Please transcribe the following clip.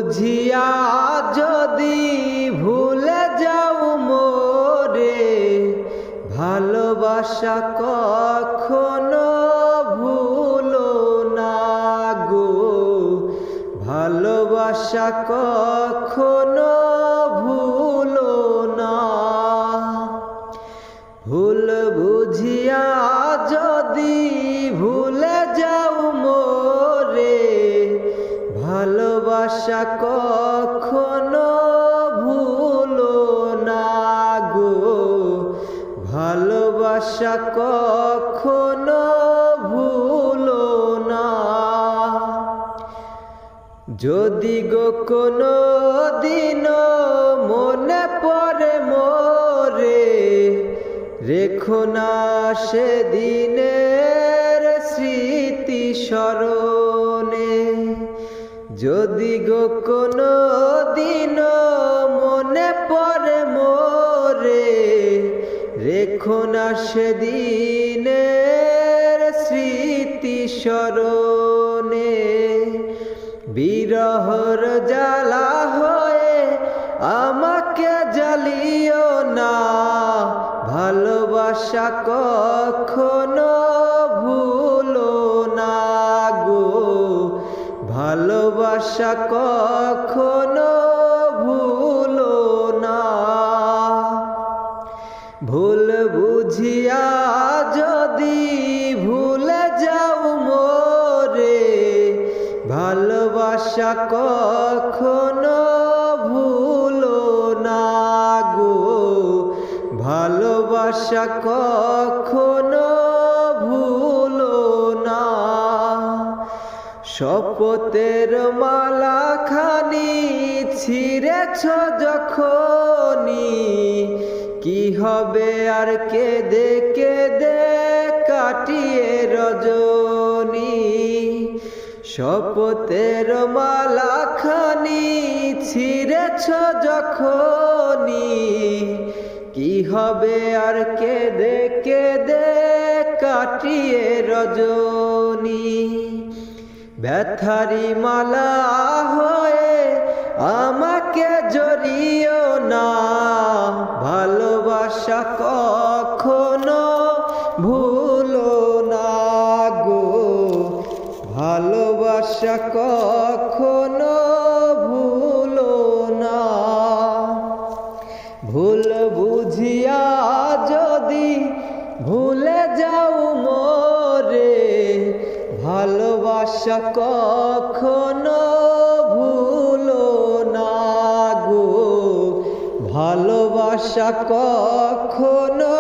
বুঝিয়া যদি ভুলে যাও মোরে, ভালোবাসা কখনো ভুলো না গো, ভালোবাসা কখনো ভুলো না। ভুল বুঝিয়া যদি ভুলে যাও মোরে, ভালোবাসা কখনো ভুলো না গো, ভালোবাসা কখনো ভুলো না। যদি গো কোনো দিন মনে পড়ে মোরে, রেখো না সেদিনের স্মৃতি স্মরণে। যদি গো কোনো দিন মনে পড়ে মোরে, রেখো না সেদিনের স্মৃতি স্মরণে। বিরহর জ্বালা হয়ে আমাকে জ্বালিও না, ভালোবাসা কখনো ভুলো না গো, ভালোবাসা কখনো ভুলো না। ভুল বুঝিয়া যদি ভুলে যাও মোরে, ভালোবাসা কখনো ভুলো না গো, ভালোবাসা কখনো ভুলো না। শপথের মালা খানি ছিঁড়েছ যখনি, কি হবে আর কেঁদে কেঁদে কাটিয়ে রজনী। শপথের মালা খানি ছিঁড়েছ যখনি, কি হবে আর কেঁদে কেঁদে কাটিয়ে রজনী। ব্যথারি মালা হয়ে আমাকে জড়িও না, ভালোবাসা কখনো ভুলো না গো, ভালোবাসা কখনো ভুলো না। ভুল বুঝিয়া যদি ভুলে যাও মোরে, ভালোবাসা কখনো ভুলো না গো, ভালোবাসা কখনো